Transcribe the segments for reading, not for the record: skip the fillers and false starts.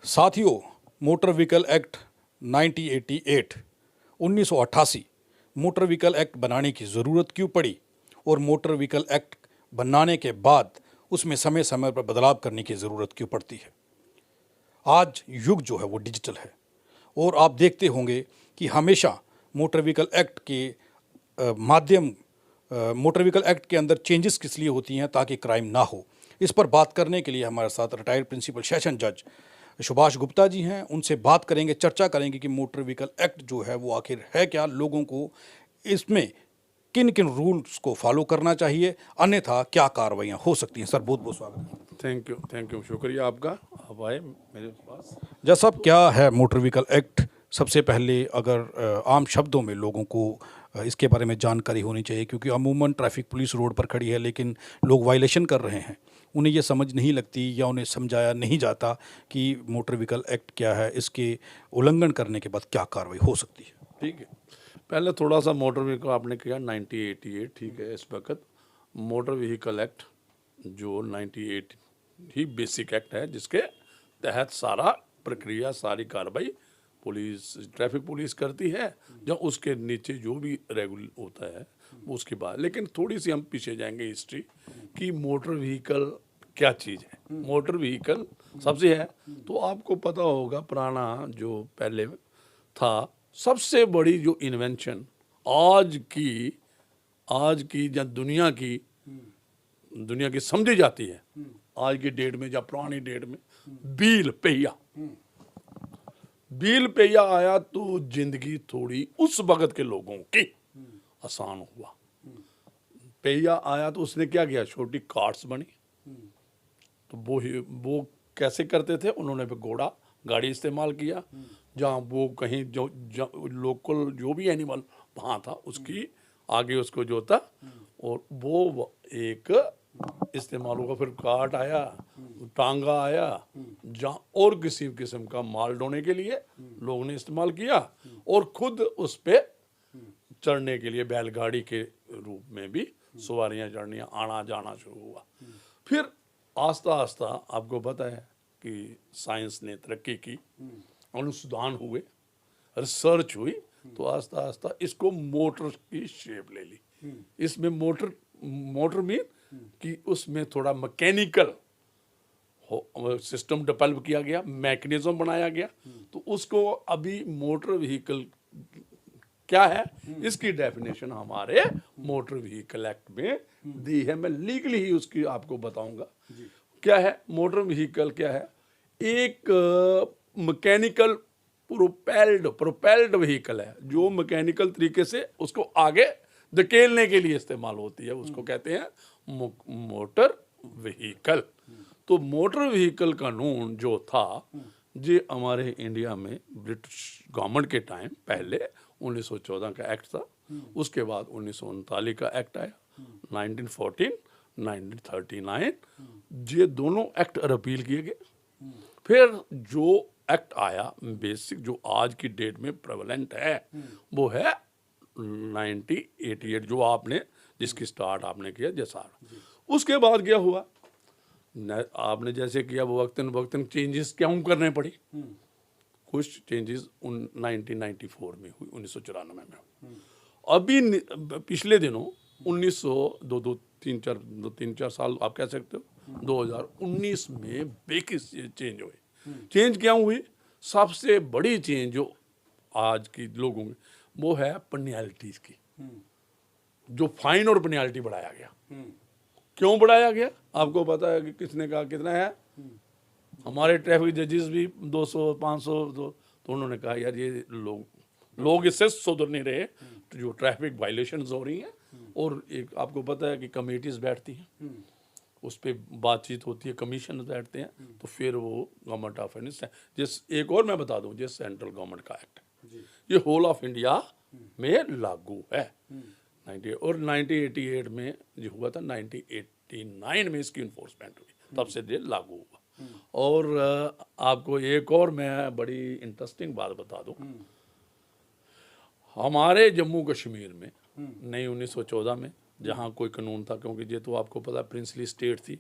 साथियों, motor vehicle act 1988 1988 motor vehicle act बनाने की ज़रूरत क्यों पड़ी और मोटर व्हीकल एक्ट बनाने के बाद उसमें समय समय पर बदलाव करने की ज़रूरत क्यों पड़ती है। आज युग जो है वो डिजिटल है और आप देखते होंगे कि हमेशा मोटर व्हीकल एक्ट के मोटर व्हीकल एक्ट के अंदर चेंजेस किस लिए होती हैं ताकि क्राइम ना हो। इस पर बात करने के लिए हमारे साथ रिटायर्ड प्रिंसिपल सेशन जज सुभाष गुप्ता जी हैं। उनसे बात करेंगे, चर्चा करेंगे कि मोटर व्हीकल एक्ट जो है वो आखिर है क्या, लोगों को इसमें किन किन रूल्स को फॉलो करना चाहिए, अन्यथा क्या कार्रवाइयाँ हो सकती हैं। सर, बहुत बहुत स्वागत है। थैंक यू, शुक्रिया आपका, आप आए मेरे पास। जज साहब, क्या है मोटर व्हीकल एक्ट? सबसे पहले अगर आम शब्दों में लोगों को इसके बारे में जानकारी होनी चाहिए, क्योंकि अमूमन ट्रैफिक पुलिस रोड पर खड़ी है लेकिन लोग वायलेशन कर रहे हैं, उन्हें ये समझ नहीं लगती या उन्हें समझाया नहीं जाता कि मोटर व्हीकल एक्ट क्या है, इसके उल्लंघन करने के बाद क्या कार्रवाई हो सकती है। ठीक है, पहले थोड़ा सा मोटर व्हीकल आपने किया 1988, ठीक है। इस वक्त मोटर व्हीकल एक्ट जो 98 ही बेसिक एक्ट है, जिसके तहत सारा प्रक्रिया, सारी कार्रवाई पुलिस, ट्रैफिक पुलिस करती है, जो उसके नीचे जो भी रेगुलर होता है उसके बाद। लेकिन थोड़ी सी हम पीछे जाएंगे हिस्ट्री कि मोटर व्हीकल क्या चीज़ है। मोटर व्हीकल सबसे है तो आपको पता होगा, पुराना जो पहले था, सबसे बड़ी जो इन्वेंशन आज की या दुनिया की समझी जाती है आज की डेट में या पुरानी डेट में, बील पहिया आया तो जिंदगी थोड़ी उस वक्त के लोगों की आसान हुआ। पहिया आया तो उसने क्या किया, छोटी कार्ट्स बनी। तो वो कैसे करते थे, उन्होंने भी घोड़ा गाड़ी इस्तेमाल किया, जहाँ वो कहीं जो लोकल जो भी एनिमल वहाँ था उसकी आगे उसको जोता और वो एक इस्तेमाल होगा। फिर कार्ट आया, टांगा आया, जहाँ और किसी किस्म का माल ढोने के लिए लोगों ने इस्तेमाल किया, और खुद उस पे चढ़ने के लिए बैलगाड़ी के रूप में भी सवारियाँ चढ़नियाँ आना जाना शुरू हुआ। फिर आस्ता आस्ता आपको पता है कि साइंस ने तरक्की की, अनुसंधान हुए, रिसर्च हुई, तो आस्ता आस्ता इसको मोटर की शेप ले ली। इसमें मोटर मीन कि उसमें थोड़ा मैकेनिकल सिस्टम डेवलप किया गया, मैकेनिज्म बनाया गया। तो उसको अभी मोटर व्हीकल क्या है, इसकी डेफिनेशन हमारे मोटर व्हीकल एक्ट में दी है। मैं लीगली ही उसकी आपको बताऊंगा क्या है। मोटर व्हीकल क्या है, एक मैकेनिकल प्रोपेल्ड व्हीकल है, जो मैकेनिकल तरीके से उसको आगे धकेलने के लिए इस्तेमाल होती है, उसको कहते हैं मोटर व्हीकल। तो मोटर व्हीकल कानून जो था, ये हमारे इंडिया में ब्रिटिश गवर्नमेंट के टाइम पहले 1914 का एक्ट था, उसके बाद 1939 का एक्ट आया, 1914, 1939, ये दोनों एक्ट रिपील किए गए। फिर जो एक्ट आया बेसिक, जो आज की डेट में प्रेवलेंट है, वो है 1988, जो आपने जिसकी स्टार्ट आपने किया जैसा। उसके बाद क्या हुआ, आपने जैसे किया वो वक्तन चेंजेस क्यों करने पड़ी। कुछ चेंजेस 1994 में हुई, 1994 में हुई। अभी पिछले दिनों 3 4 साल आप कह सकते हो, 2019 में बेकिस चेंज हुए। चेंज क्या हुई, सबसे बड़ी चेंज जो आज की लोगों में वो है पेनल्टीज की, जो फाइन और पेनल्टी बढ़ाया गया। क्यों बढ़ाया गया, आपको पता है कि किसने कहा कितना है। हमारे ट्रैफिक जजेस भी 200 500 तो उन्होंने कहा यार ये लोग इससे सुधर नहीं रहे, तो जो ट्रैफिक वायलेशंस हो रही हैं, और एक आपको पता है कि कमेटीज बैठती हैं, उस पर बातचीत होती है, कमीशन बैठते हैं, तो फिर वो गवर्नमेंट ऑफ इंडिया, जिस एक और मैं बता दूं, जिस सेंट्रल गवर्नमेंट का एक्ट है, ये होल ऑफ इंडिया में लागू है। 1988 में जो हुआ था, 1989 में इसकी इन्फोर्समेंट हुई, तब से ये लागू हुआ। और आपको एक और मैं बड़ी इंटरेस्टिंग बात बता दूं, हमारे जम्मू कश्मीर में नहीं 1914 में जहाँ कोई कानून था, क्योंकि ये तो आपको पता प्रिंसली स्टेट थी,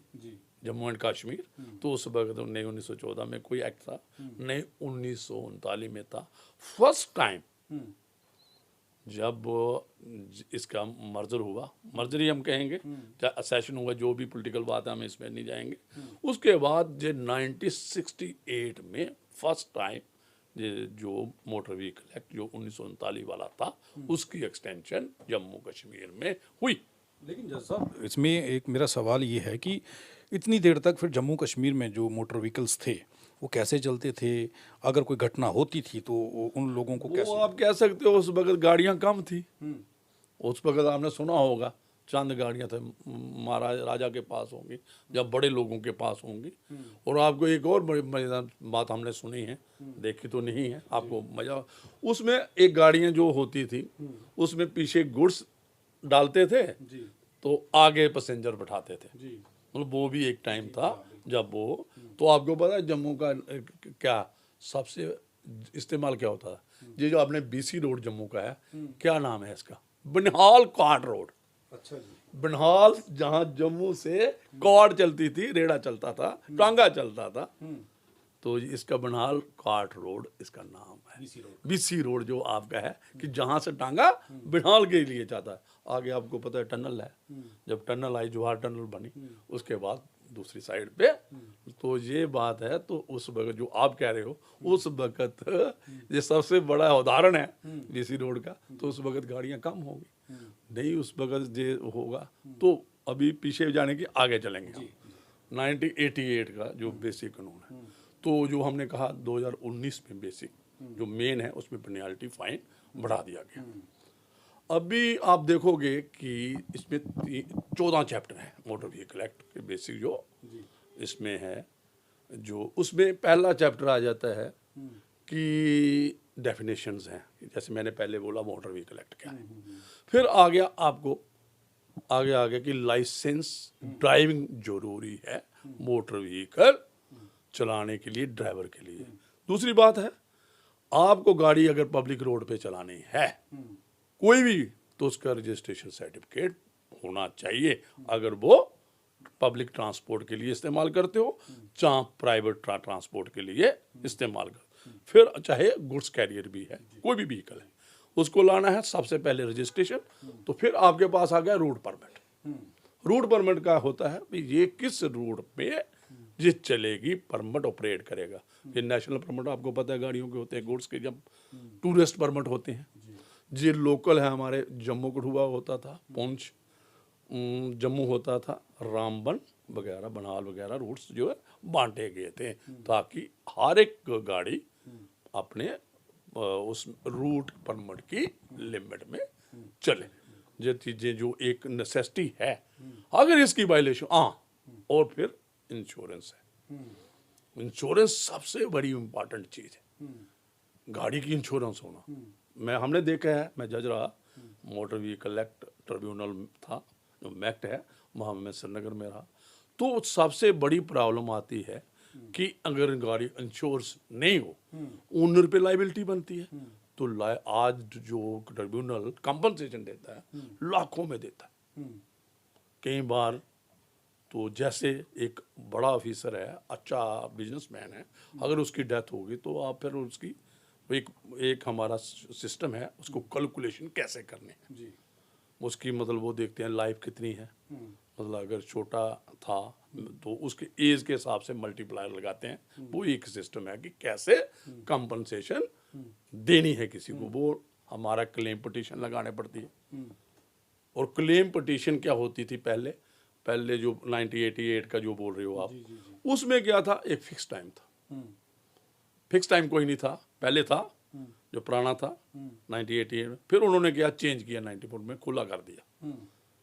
जम्मू एंड कश्मीर। तो उस वक्त नए 1914 में कोई एक्ट था, नए 1939 में था। फर्स्ट टाइम जब इसका मर्जर हुआ, मर्जर ही हम कहेंगे, चाहे असेशन हुआ, जो भी पॉलिटिकल बात है हम इसमें नहीं जाएंगे। उसके बाद जो 1968 में फर्स्ट टाइम जो मोटर व्हीकल एक्ट जो 1939 वाला था, उसकी एक्सटेंशन जम्मू कश्मीर में हुई। लेकिन जज साहब, इसमें एक मेरा सवाल ये है कि इतनी देर तक फिर जम्मू कश्मीर में जो मोटर व्हीकल्स थे वो कैसे चलते थे? अगर कोई घटना होती थी तो उन लोगों को वो कैसे? आप कह सकते हो उस वक्त गाड़ियां कम थी। उस वक्त आपने सुना होगा चंद गाड़ियां थे महाराज राजा के पास होंगी या बड़े लोगों के पास होंगी। और आपको एक और बड़ी मजेदार बात हमने सुनी है, देखी तो नहीं है, आपको मजा। उसमें एक गाड़ियां जो होती थी उसमें पीछे गुड्स डालते थे तो आगे पैसेंजर बैठाते थे। मतलब वो भी एक टाइम था जब वो, तो आपको पता है जम्मू का क्या सबसे इस्तेमाल क्या होता है? ये जो आपने बीसी रोड जम्मू का है, क्या नाम है इसका? Banihal card road. अच्छा जी। बनिहाल, जहाँ जम्मू से कार्ड चलती थी, रेड़ा चलता था, टांगा चलता था, तो इसका बनिहाल कार्ड रोड इसका नाम है। बीसी रोड जो आपका है कि जहाँ से टांगा बनिहाल के लिए जाता है। आगे आपको पता है टनल है, जब टनल आई, जवाहर टनल बनी, उसके बाद दूसरी साइड पे, तो ये बात है। तो उस वक्त जो आप कह रहे हो, उस वक्त ये सबसे बड़ा उदाहरण है बीसी रोड का। तो उस वक्त गाड़ियां कम होगी, नहीं उस वक्त ये होगा। तो अभी पीछे जाने की आगे चलेंगे हम। 1988 का जो बेसिक कानून है, तो जो हमने कहा 2019 में बेसिक जो मेन है उसमें पेनल्टी फाइन बढ़ा दिया गया। अभी आप देखोगे कि इसमें 14 चैप्टर हैं मोटर व्हीकल एक्ट के बेसिक जो इसमें है। जो उसमें पहला चैप्टर आ जाता है कि डेफिनेशंस हैं, जैसे मैंने पहले बोला मोटर व्हीकल एक्ट क्या है। फिर आ गया आपको आगे कि लाइसेंस ड्राइविंग जरूरी है मोटर व्हीकल चलाने के लिए, ड्राइवर के लिए। दूसरी बात है, आपको गाड़ी अगर पब्लिक रोड पे चलानी है कोई भी, तो उसका रजिस्ट्रेशन सर्टिफिकेट होना चाहिए अगर वो पब्लिक ट्रांसपोर्ट के लिए इस्तेमाल करते हो, चाहे प्राइवेट ट्रांसपोर्ट के लिए इस्तेमाल करते हो। फिर चाहे गुड्स कैरियर भी है, कोई भी व्हीकल है, उसको लाना है सबसे पहले रजिस्ट्रेशन। तो फिर आपके पास आ गया रूट परमिट। रूट परमिट का होता है कि ये किस रूट पे ये चलेगी, परमिट ऑपरेट करेगा। ये नेशनल परमिट आपको पता है गाड़ियों के होते हैं, गुड्स के जब टूरिस्ट परमिट होते हैं। ये लोकल है, हमारे जम्मू कठुआ होता था, पुंछ जम्मू होता था, रामबन वगैरह, बनाल वगैरह रूट्स जो है बांटे गए थे ताकि हर एक गाड़ी अपने उस रूट परमिट की लिमिट में चले। ये चीज़ें जो एक नेसेसिटी है, अगर इसकी वायलेशन और फिर इंश्योरेंस है। इंश्योरेंस सबसे बड़ी इम्पॉर्टेंट चीज़ है, गाड़ी की इंश्योरेंस होना। हमने देखा है, मैं जज रहा, मोटर व्हीकल एक्ट ट्रिब्यूनल था जो मैक्ट है, वहाँ मैं श्रीनगर में रहा। तो सबसे बड़ी प्रॉब्लम आती है कि अगर गाड़ी इंश्योरेंस नहीं हो, ओनर पे लाइबिलिटी बनती है। तो आज जो ट्रिब्यूनल कंपनसेशन देता है लाखों में देता है। कई बार तो जैसे एक बड़ा ऑफिसर है, अच्छा बिजनेसमैन है, अगर उसकी डेथ होगी तो आप फिर उसकी एक हमारा सिस्टम है, उसको कैलकुलेशन कैसे करने हैं उसकी, मतलब वो देखते हैं लाइफ कितनी है, मतलब अगर छोटा था तो उसके एज के हिसाब से मल्टीप्लायर लगाते हैं। वो एक सिस्टम है कि कैसे कंपनसेशन देनी है किसी को, वो हमारा क्लेम पिटीशन लगाने पड़ती है। और क्लेम पिटीशन क्या होती थी पहले जो 1988 का जो बोल रहे हो आप, उसमें क्या था, एक फिक्स टाइम था। फिक्स टाइम कोई नहीं था, पहले था जो पुराना था 1988 में, फिर उन्होंने क्या चेंज किया 94 में, खुला कर दिया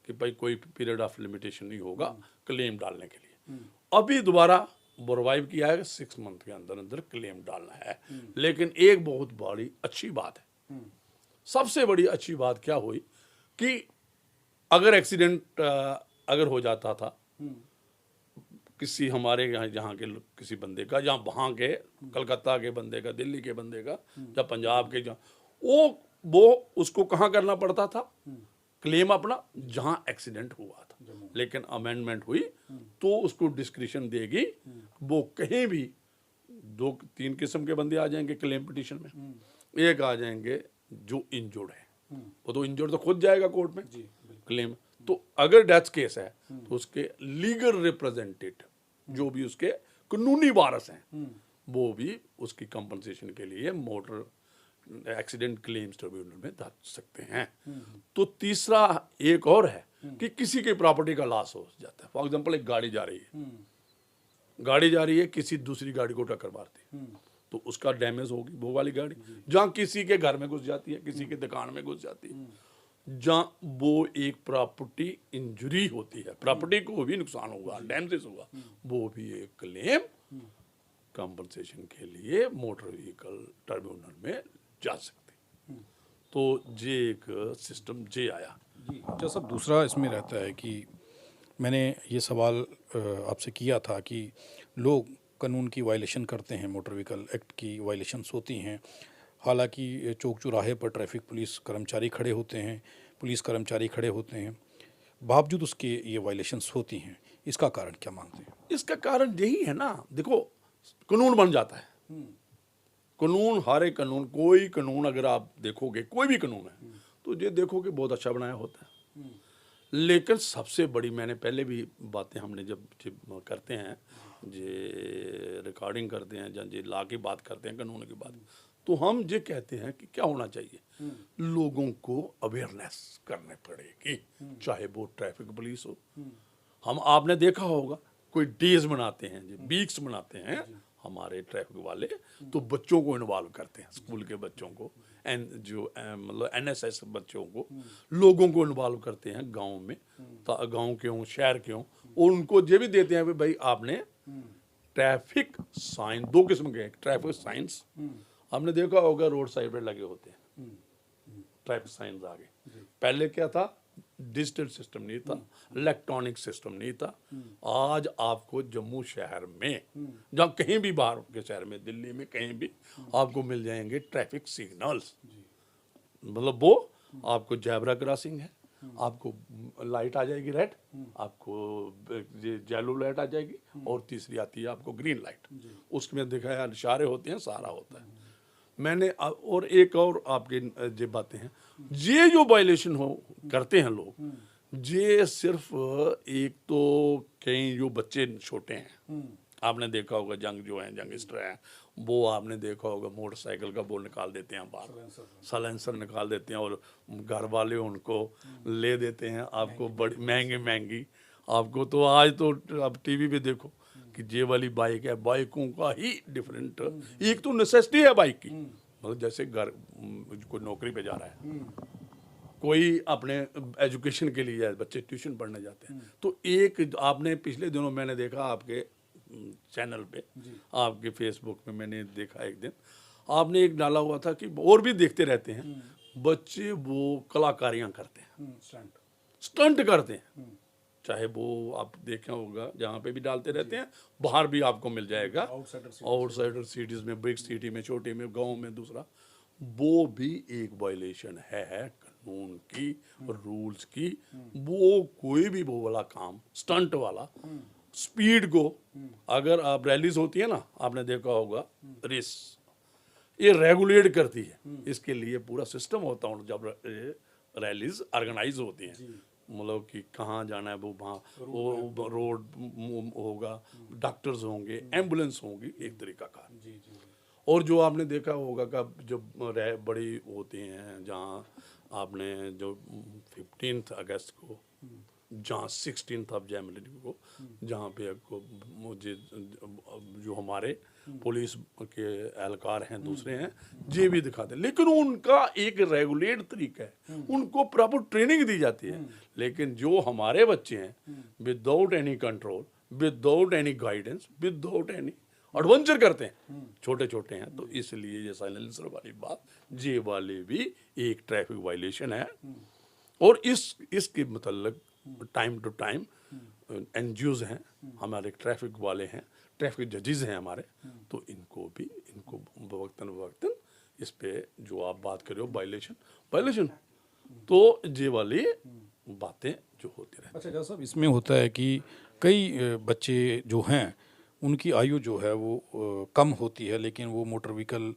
कि भाई कोई पीरियड ऑफ लिमिटेशन नहीं होगा क्लेम डालने के लिए। अभी दोबारा रिवाइव किया है, 6 मंथ के अंदर अंदर क्लेम डालना है। लेकिन एक बहुत बड़ी अच्छी बात है, सबसे बड़ी अच्छी बात क्या हुई कि अगर एक्सीडेंट अगर हो जाता था किसी हमारे यहाँ के किसी बंदे का, या वहाँ के कलकत्ता के बंदे का, दिल्ली के बंदे का, या पंजाब के, जहाँ वो उसको कहाँ करना पड़ता था क्लेम अपना, जहाँ एक्सीडेंट हुआ था। लेकिन अमेंडमेंट हुई तो उसको डिस्क्रिशन देगी, वो कहीं भी 2-3 किस्म के बंदे आ जाएंगे क्लेम पिटीशन में। एक आ जाएंगे जो इंजर्ड है, वो तो इंजर्ड तो खुद जाएगा कोर्ट में क्लेम। तो अगर डेथ केस है तो उसके लीगल रिप्रेजेंटेटिव जो भी उसके कानूनी वारस हैं वो भी उसकी कंपनसेशन के लिए मोटर एक्सीडेंट क्लेम्स ट्रिब्यूनल में जा सकते हैं। तो तीसरा एक और है कि किसी की प्रॉपर्टी का लॉस हो जाता है। फॉर एग्जांपल एक गाड़ी जा रही है, किसी दूसरी गाड़ी को टक्कर मारती तो उसका डैमेज होगी वो वाली गाड़ी। जहाँ किसी के घर में घुस जाती है, किसी की दुकान में घुस जाती है, जहाँ वो एक प्रॉपर्टी इंजरी होती है, प्रॉपर्टी को भी नुकसान होगा, डैमेज होगा, वो भी एक क्लेम कंपनसेशन के लिए मोटर व्हीकल ट्रिब्यूनल में जा सकते। तो ये एक सिस्टम जे आया। जी जज साहब, दूसरा इसमें रहता है कि मैंने ये सवाल आपसे किया था कि लोग कानून की वायलेशन करते हैं, मोटर व्हीकल एक्ट की वायलेशंस होती हैं। हालांकि चौक चौराहे पर ट्रैफिक पुलिस कर्मचारी खड़े होते हैं, पुलिस कर्मचारी खड़े होते हैं, बावजूद उसके ये वायलेशंस होती हैं। इसका कारण क्या मानते हैं? इसका कारण यही है ना, देखो कानून बन जाता है, कानून, हर एक कानून, कोई कानून अगर आप देखोगे, कोई भी कानून है तो ये देखोगे बहुत अच्छा बनाया होता है। लेकिन सबसे बड़ी, मैंने पहले भी बातें, हमने जब करते हैं, जे रिकॉर्डिंग करते हैं, जब ये लॉ की बात करते हैं, कानून की बात, तो हम ये कहते हैं कि क्या होना चाहिए, लोगों को अवेयरनेस करनी पड़ेगी, चाहे वो ट्रैफिक पुलिस हो। हम, आपने देखा होगा कोई डेज बनाते हैं, वीक्स बनाते हैं हमारे ट्रैफिक वाले, तो बच्चों को इन्वॉल्व करते हैं, स्कूल के बच्चों को, मतलब NSS बच्चों को, लोगों को इन्वॉल्व करते हैं, गांव में, गांव के हों, शहर के हों, और उनको ये भी देते हैं कि भाई आपने ट्रैफिक साइन, 2 किस्म के ट्रैफिक साइंस हमने देखा होगा रोड साइड पे लगे होते हैं, ट्रैफिक साइंस आगे। पहले क्या था, डिजिटल सिस्टम नहीं था, इलेक्ट्रॉनिक सिस्टम नहीं था। आज आपको जम्मू शहर में, जहाँ कहीं भी बाहर के शहर में, दिल्ली में कहीं भी आपको मिल जाएंगे ट्रैफिक सिग्नल्स। मतलब वो आपको जेब्रा क्रॉसिंग है, आपको लाइट आ जाएगी रेड, आपको ये येलो लाइट आ जाएगी, और तीसरी आती है आपको ग्रीन लाइट। उसमें दिखाया इशारे होते हैं, सारा होता है। मैंने और एक और आपके ये बातें हैं, ये जो वायलेशन हो करते हैं लोग, ये सिर्फ एक तो कई जो बच्चे छोटे हैं, आपने देखा होगा जो हैं यंगस्टर हैं, वो आपने देखा होगा मोटरसाइकिल का वो निकाल देते हैं बाहर, साइलेंसर निकाल देते हैं, और घर वाले उनको ले देते हैं आपको बड़ी महंगी। आपको तो आज तो अब टीवी पे देखो कि ये वाली बाइक है, बाइकों का ही डिफरेंट, एक तो नेसेसिटी है बाइक की, मतलब जैसे घर कोई नौकरी पे जा रहा है, कोई अपने एजुकेशन के लिए जाए, बच्चे ट्यूशन पढ़ने जाते हैं, तो एक आपने पिछले दिनों मैंने देखा आपके चैनल पे, आपके फेसबुक पे मैंने देखा, एक दिन आपने एक डाला हुआ था कि, और भी देखते रहते हैं बच्चे, वो कलाकारियां करते हैं, स्टंट करते हैं, चाहे वो आप देखे होगा, जहाँ पे भी डालते रहते हैं, बाहर भी आपको मिल जाएगा, आउटसाइडर सिटीज में, बिग सिटी में, छोटे में, गांव में। दूसरा, वो भी एक वायलेशन है कानून की, रूल्स की। वो कोई भी वो वाला काम, स्टंट वाला, स्पीड को, अगर आप रैलीज होती है ना, आपने देखा होगा रेस, ये रेगुलेट करती है, इसके लिए पूरा सिस्टम होता है। जब रैलीज ऑर्गेनाइज होती हैं, मतलब कि कहाँ जाना है, वो वहाँ वो रोड होगा, डॉक्टर्स होंगे, एम्बुलेंस होंगी, एक तरीका का। और जो आपने देखा होगा का जब बड़ी होती हैं, जहाँ आपने जो 15 अगस्त को, जहाँ 16 जनवरी को, जहाँ पे आपको मुझे जो हमारे पुलिस के एहलकार हैं, दूसरे हैं, ये भी दिखाते हैं, लेकिन उनका एक रेगुलेट तरीका है, उनको प्रॉपर ट्रेनिंग दी जाती है। लेकिन जो हमारे बच्चे हैं, without any control, without any guidance, without any adventure करते हैं, छोटे छोटे हैं, तो इसलिए ये साइलेंसर वाली बात, ये वाले भी एक ट्रैफिक वायलेशन है। और इसके मतलब टाइम टू टाइम NGOs हैं हमारे, ट्रैफिक वाले हैं, ट्रैफिक जजेस हैं हमारे, तो इनको वक्तन इस पे जो आप बात कर रहे हो वायलेशन, तो ये वाली बातें जो होती रहती हैं। अच्छा जैसा साहब इसमें होता है कि कई बच्चे जो हैं उनकी आयु जो है वो कम होती है, लेकिन वो मोटर व्हीकल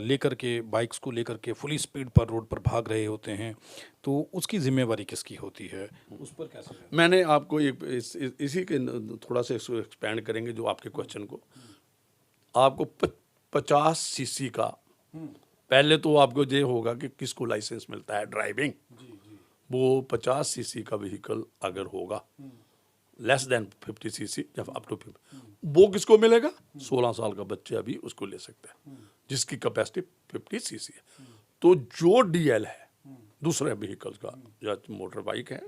लेकर के बाइक्स को लेकर के फुली स्पीड पर रोड पर भाग रहे होते हैं, तो उसकी जिम्मेवारी किसकी होती है, उस पर कैसे है? मैंने आपको एक इसी के थोड़ा सा इसको एक्सपेंड करेंगे जो आपके क्वेश्चन को। आपको 50 सीसी का पहले तो आपको ये होगा कि किसको लाइसेंस मिलता है ड्राइविंग। वो 50 सीसी का व्हीकल अगर होगा लेस देन 50 सीसी जब अप टू 50, वो किसको मिलेगा? 16 साल का बच्चा भी उसको ले सकता है जिसकी कैपेसिटी 50 सीसी है। तो जो डीएल है दूसरे व्हीकल्स का, या मोटर बाइक है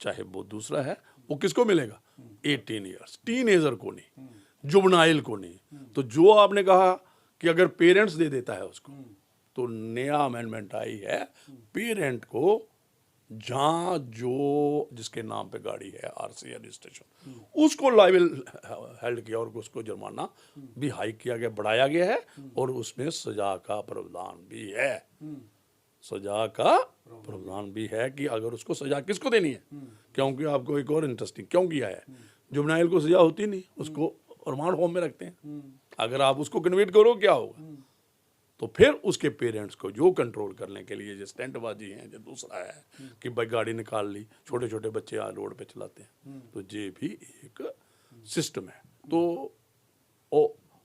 चाहे वो दूसरा है, वो किसको मिलेगा? 18 ईयर्स, टीनेजर को नहीं, जुवेनाइल को नहीं। तो जो आपने कहा कि अगर पेरेंट्स दे देता है उसको, तो नया अमेंडमेंट आई है पेरेंट को जहाँ जो जिसके नाम पे गाड़ी है आरसी रजिस्ट्रेशन, उसको लाइबल हेल्ड किया और उसको जुर्माना भी हाई किया गया, बढ़ाया गया है, और उसमें सजा का प्रावधान भी है। सजा का प्रावधान भी है कि अगर उसको सजा किसको देनी है, क्योंकि आपको एक और इंटरेस्टिंग क्यों किया है, जुवेनाइल को सजा होती नहीं, उसको रिमांड होम में रखते हैं। अगर आप उसको कन्विट करो क्या होगा? तो फिर उसके पेरेंट्स को जो कंट्रोल करने के लिए जो स्टंटबाजी है, जो दूसरा है कि भाई गाड़ी निकाल ली, छोटे छोटे बच्चे यहाँ रोड पे चलाते हैं, तो ये भी एक सिस्टम है। तो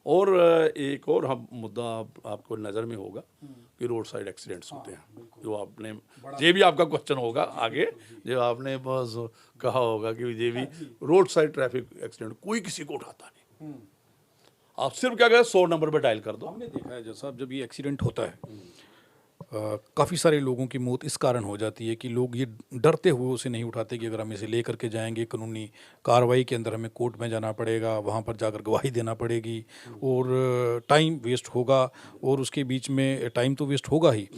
और एक और हम मुद्दा आपको नज़र में होगा कि रोड साइड एक्सीडेंट्स होते हैं, जो आपने ये भी आपका क्वेश्चन होगा आगे, जो आपने बस कहा होगा कि ये भी रोड साइड ट्रैफिक एक्सीडेंट कोई किसी को उठाता नहीं। आप सिर्फ क्या करें, 100 नंबर पे डायल कर दो। हमने देखा है जैसा जब ये एक्सीडेंट होता है काफ़ी सारे लोगों की मौत इस कारण हो जाती है कि लोग ये डरते हुए उसे नहीं उठाते कि अगर हम इसे लेकर के जाएंगे कानूनी कार्रवाई के अंदर हमें कोर्ट में जाना पड़ेगा, वहाँ पर जाकर गवाही देना पड़ेगी और टाइम वेस्ट होगा, और उसके बीच में टाइम तो वेस्ट होगा ही।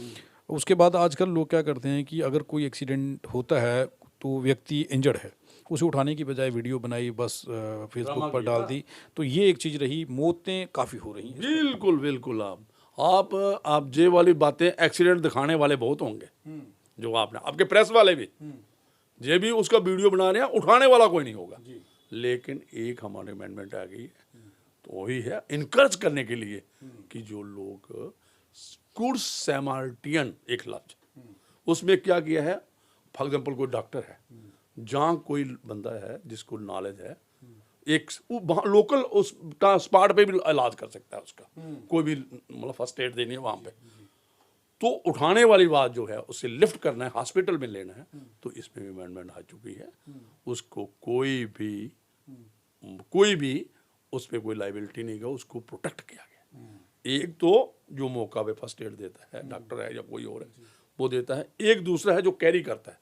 उसके बाद आजकल लोग क्या करते हैं कि अगर कोई एक्सीडेंट होता है तो व्यक्ति इंजर्ड है, उसे उठाने की बजाय वीडियो बनाई, बस फेसबुक पर डाल दी, तो ये एक चीज़ रही। मौतें काफ़ी हो रही हैं। बिल्कुल बिल्कुल। आप ये वाली बातें, एक्सीडेंट दिखाने वाले बहुत होंगे, जो आपने आपके प्रेस वाले भी ये भी उसका वीडियो बना रहे हैं, उठाने वाला कोई नहीं होगा। लेकिन एक हमारे अमेंडमेंट आ गई है, तो वही है इनकरेज करने के लिए कि जो लोग गुड सैमारिटियन, एक लफ्ज उसमें क्या किया है, फॉर एग्जाम्पल कोई डॉक्टर है, जहाँ कोई बंदा है जिसको नॉलेज है, एक लोकल उसका स्पॉट पे भी इलाज कर सकता है उसका, कोई भी मतलब फर्स्ट एड देनी है वहाँ पे, तो उठाने वाली बात जो है उसे लिफ्ट करना है, हॉस्पिटल में लेना है, तो इसमें भी अमेंडमेंट आ चुकी है। उसको कोई भी उस पर कोई लाइबिलिटी नहीं है, उसको प्रोटेक्ट किया गया। एक तो जो मौका पे फर्स्ट एड देता है, डॉक्टर है या कोई और है वो देता है, एक दूसरा है जो कैरी करता है,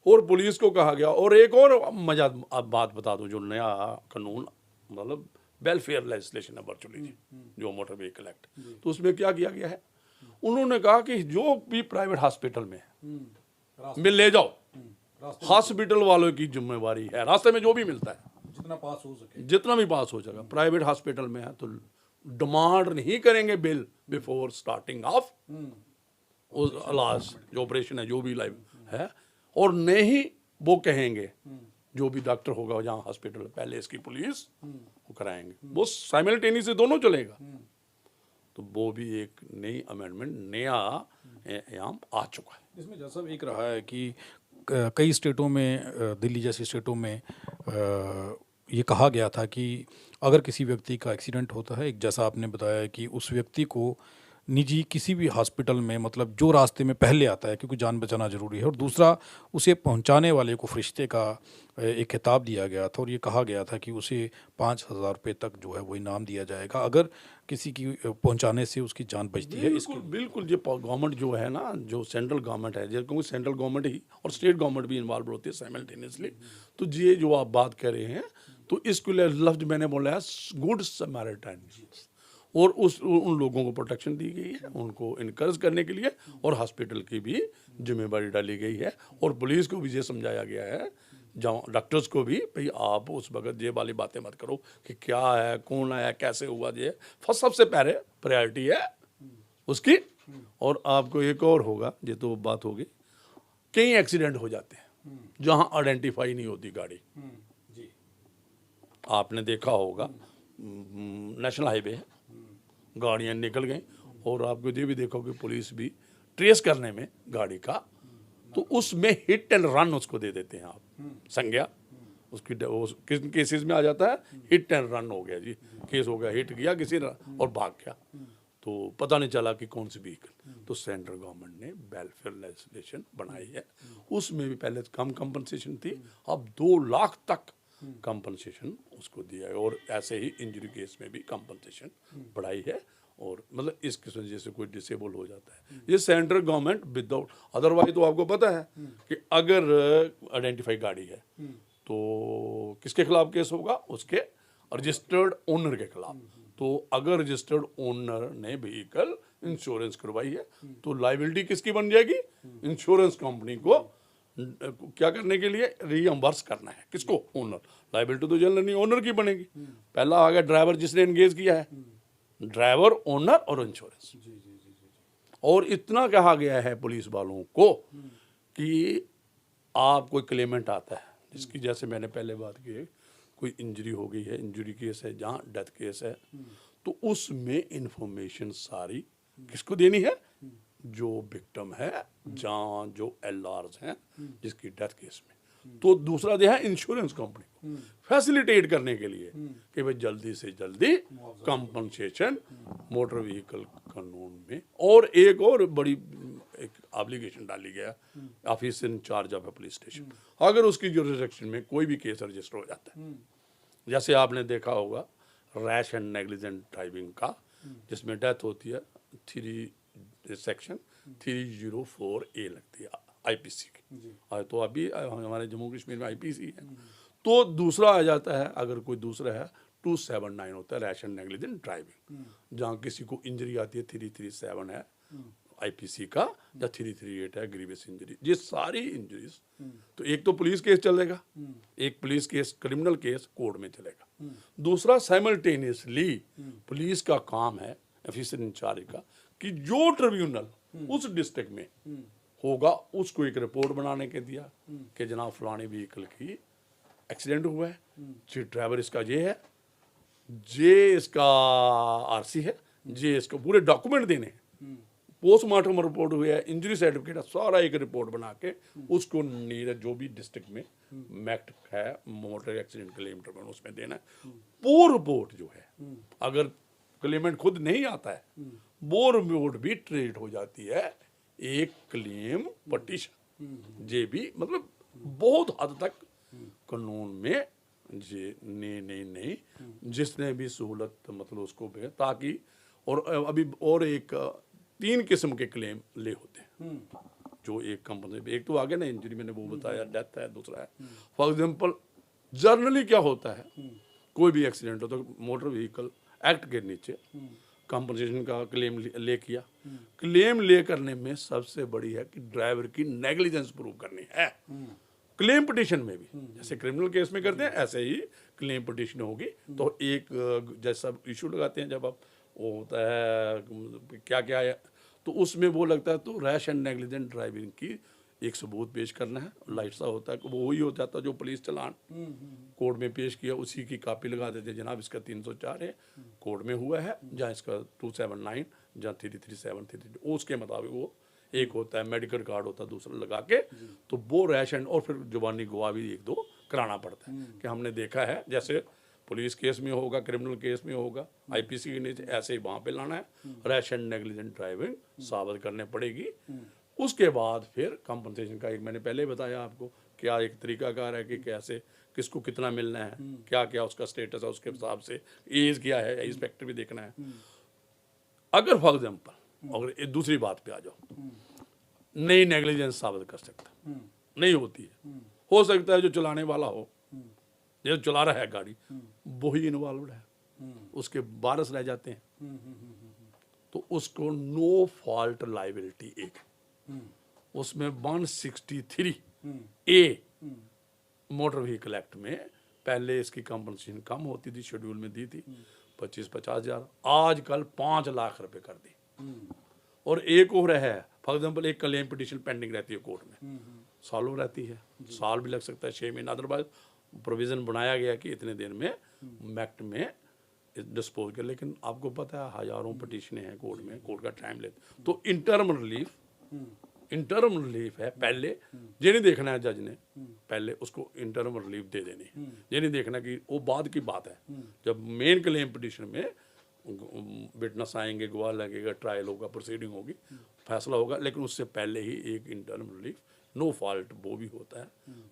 और पुलिस को कहा गया। और एक और मजा बात बता दूं, जो नया कानून मतलब वेलफेयर लेजिस्लेशन है वर्चुअली, जो मोटर व्हीकल एक्ट, तो उसमें क्या किया गया है, उन्होंने कहा कि जो भी प्राइवेट हॉस्पिटल में है में ले जाओ, हॉस्पिटल वालों की जिम्मेवारी है, रास्ते में जो भी मिलता है जितना पास हो सके, जितना भी पास हो जाएगा। प्राइवेट हॉस्पिटल में है तो डिमांड नहीं करेंगे बिल बिफोर स्टार्टिंग ऑफ उस इलाज, जो ऑपरेशन है, जो भी लाइव है, और नहीं वो कहेंगे जो भी डॉक्टर होगा जहाँ हॉस्पिटल पहले इसकी पुलिस वो कराएंगे, वो साइमल्टेनियस दोनों चलेगा। तो वो भी एक नई अमेंडमेंट, नया आयाम आ चुका है। इसमें जैसा एक रहा है कि कई स्टेटों में, दिल्ली जैसी स्टेटों में ये कहा गया था कि अगर किसी व्यक्ति का एक्सीडेंट होता है, एक जैसा आपने बताया कि उस व्यक्ति को निजी किसी भी हॉस्पिटल में, मतलब जो रास्ते में पहले आता है, क्योंकि जान बचाना ज़रूरी है, और दूसरा उसे पहुंचाने वाले को फरिश्ते का एक खिताब दिया गया था, और ये कहा गया था कि उसे 5,000 रुपये तक जो है वो इनाम दिया जाएगा अगर किसी की पहुंचाने से उसकी जान बचती है। बिल्कुल बिल्कुल। ये गवर्नमेंट जो है ना, जो सेंट्रल गवर्नमेंट है, क्योंकि सेंट्रल गवर्नमेंट ही और स्टेट गवर्नमेंट भी इन्वॉल्व होती है साइमल्टेनियसली, तो ये जो आप बात कर रहे हैं, तो इसको लफ्ज मैंने बोला है गुड समैरिटन, और उन लोगों को प्रोटेक्शन दी गई है, उनको इनकरेज करने के लिए, और हॉस्पिटल की भी जिम्मेदारी डाली गई है, और पुलिस को भी ये समझाया गया है, जहाँ डॉक्टर्स को भी, भाई आप उस वक्त ये वाली बातें मत करो कि क्या है, कौन आया, कैसे हुआ, ये फर्स्ट सबसे पहले प्रायोरिटी है उसकी। और आपको एक और होगा, ये तो बात होगी, कई एक्सीडेंट हो जाते हैं जहां आइडेंटिफाई नहीं होती गाड़ी। जी। आपने देखा होगा नेशनल हाईवे है, गाड़ियां निकल गई, और आपको ये भी देखो कि पुलिस भी ट्रेस करने में गाड़ी का, तो उसमें हिट एंड रन उसको दे देते हैं आप संज्ञा। उसकी किन केसेस में आ जाता है, हिट एंड रन हो गया जी, केस हो गया, हिट किया किसी ने और भाग गया, तो पता नहीं चला कि कौन सी व्हीकल। तो सेंट्रल गवर्नमेंट ने वेलफेयर लेजिस्लेशन बनाई है, उसमें भी पहले कम कंपनसेशन थी, अब 2 लाख तक कंपनसेशन उसको दिया है, और ऐसे ही इंजरी केस में भी कंपनसेशन बढ़ाई है। और मतलब इस किस्म जैसे कोई डिसेबल हो जाता है, ये सेंट्रल गवर्नमेंट विदाउट, अदरवाइज तो आपको पता है कि अगर आइडेंटिफाई गाड़ी है तो किसके खिलाफ केस होगा, उसके रजिस्टर्ड ओनर के खिलाफ। तो अगर रजिस्टर्ड ओनर ने व्हीकल इंश्योरेंस करवाई है तो लाइबिलिटी किसकी बन जाएगी, इंश्योरेंस कंपनी को क्या करने के लिए, रीएम्बर्स करना है किसको, ओनर। लाइबिलिटी तो जनरल नहीं ओनर की बनेगी। पहला आ गया ड्राइवर जिसने एंगेज किया है, ड्राइवर, ओनर और इंश्योरेंस। और इतना कहा गया है पुलिस वालों को कि आप कोई क्लेमेंट आता है जिसकी, जैसे मैंने पहले बात की है, कोई इंजरी हो गई है, इंजरी केस है, जहाँ डेथ केस है, तो उसमें इंफॉर्मेशन सारी किसको देनी है, जो विक्टिम है, जहाँ जो एलआर्स हैं जिसकी डेथ केस में। तो दूसरा दिया है इंश्योरेंस कंपनी को फैसिलिटेट करने के लिए कि भाई जल्दी से जल्दी कंपनसेशन मोटर व्हीकल कानून में। और एक और बड़ी एक एप्लीकेशन डाली गया, officer in charge of police station, अगर उसकी जुरिसडिक्शन में कोई भी केस रजिस्टर हो जाता है, जैसे आपने देखा होगा रैश एंड नेग्लिजेंट ड्राइविंग का, जिसमें डेथ होती है, 3 सेक्शन 304A लगती है आईपीसी की, तो अभी हमारे जम्मू कश्मीर में आईपीसी है। तो दूसरा आ जाता है, अगर कोई दूसरा है 279 होता है रैश एंड नेग्लिजेंट ड्राइविंग, जहाँ किसी को इंजरी आती है 337 है आईपीसी का, या 338 है ग्रीवियस इंजरी। ये सारी इंजरीज, तो एक तो पुलिस केस चलेगा, एक police case criminal case court में चलेगा, दूसरा साइमल्टेनियसली पुलिस का काम है ऑफिसर इंचार्ज का कि जो ट्रिब्यूनल उस डिस्ट्रिक्ट में होगा उसको एक रिपोर्ट बनाने के दिया कि जनाब फलानी व्हीकल की एक्सीडेंट हुआ है, जी ड्राइवर इसका ये है, जे इसका आरसी है, जे इसको पूरे डॉक्यूमेंट देने हैं, पोस्टमार्टम रिपोर्ट हुआ है, इंजरी सर्टिफिकेट है, सारा एक रिपोर्ट बना के उसको नीरज जो भी डिस्ट्रिक्ट में मैक्ट है मोटर एक्सीडेंट क्लेम ट्रिब्यूनल उसमें देना है। वो रिपोर्ट जो है अगर क्लेमेंट खुद नहीं आता है, वो रिपोर्ट भी ट्रीट हो जाती है एक क्लेम पटिशन। जे भी मतलब बहुत हद तक कानून में जे नहीं जिसने भी सहूलत मतलब उसको भी, ताकि और अभी और एक 3 किस्म के क्लेम ले होते हैं, जो एक कंपनी, एक तो आगे ना इंजरी मैंने वो बताया, डेथ है, दूसरा है फॉर एग्जांपल जर्नली क्या होता है, कोई भी एक्सीडेंट हो तो मोटर व्हीकल एक्ट के नीचे कंपनसेशन का क्लेम ले किया, क्लेम ले करने में सबसे बड़ी है कि ड्राइवर की नेग्लिजेंस प्रूव करनी है। क्लेम पिटिशन में भी जैसे क्रिमिनल केस में करते हैं ऐसे ही क्लेम पिटिशन होगी। तो एक जैसा इशू लगाते हैं जब आप, वो होता है क्या क्या है, तो उसमें वो लगता है तो रैश एंड नेग्लिजेंट ड्राइविंग की एक सबूत पेश करना है, लाइट सा होता है वो वही हो जाता है जो पुलिस चलान कोर्ट में पेश किया उसी की कॉपी लगा देते हैं, जनाब इसका 304 है कोर्ट में हुआ है, जहाँ इसका 279 जहाँ 337 332 उसके मुताबिक वो एक होता है मेडिकल कार्ड होता है दूसरा लगा के, तो वो रैश एंड और फिर जुबानी गवाह भी 1-2 कराना पड़ता है कि हमने देखा है, जैसे पुलिस केस में होगा, क्रिमिनल केस में होगा, आईपीसी के नीचे ऐसे ही वहाँ पे लाना है, रैश एंड नेग्लिजेंट ड्राइविंग साबित करने पड़ेगी। उसके बाद फिर कंपनसेशन का एक मैंने पहले बताया आपको क्या एक तरीकाकार है कि कैसे किसको कितना मिलना है, क्या क्या उसका स्टेटस है, उसके हिसाब से एज क्या है, एज फैक्टर भी देखना है। अगर फॉर एग्जाम्पल अगर दूसरी बात पे आ जाओ, नई नेग्लिजेंस साबित कर सकता नहीं होती है, हो सकता है जो चलाने वाला हो, जो चला रहा है गाड़ी वही इन्वॉल्व है, उसके वारिस रह जाते हैं, तो उसको नो फॉल्ट लाइबिलिटी एक उसमें 163A मोटर व्हीकल एक्ट में पहले इसकी कंपनसेशन कम होती थी, शेड्यूल में दी थी 25-50 हज़ार, आजकल 5 लाख रुपए कर दी। और एक और है फॉर एग्जाम्पल एक क्लेम पिटिशन पेंडिंग रहती है कोर्ट में, सालों रहती है, साल भी लग सकता है, 6 महीने। अदरवाइज प्रोविज़न बनाया गया कि इतने दिन में एक्ट में डिस्पोज कर, लेकिन आपको पता है हज़ारों पटिशनें हैं कोर्ट में, कोर्ट का टाइम लेते। तो इंटर्म रिलीफ है, पहले ये नहीं देखना है जज ने, पहले उसको इंटर्म रिलीफ दे देनी, ये नहीं देखना कि वो बाद की बात है। जब मेन क्लेम पिटिशन में विटनेस आएंगे, गवाह लगेगा, ट्रायल होगा, प्रोसीडिंग होगी, फैसला होगा, लेकिन उससे पहले ही एक इंटर्म रिलीफ नो फॉल्ट वो भी होता है,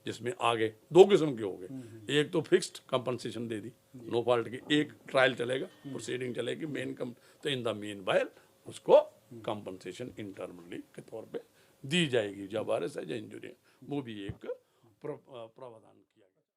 जिसमें आगे 2 किस्म के हो गए। एक तो फिक्स्ड कंपनसेशन दे दी नो फॉल्ट की, एक ट्रायल चलेगा, प्रोसीडिंग चलेगी, तो इन द मेन वाइल उसको कंपनसेशन इंटर्म रिलीफ के तौर पे दी जाएगी, जब वायरस है या इंजरी, वो भी एक प्रावधान।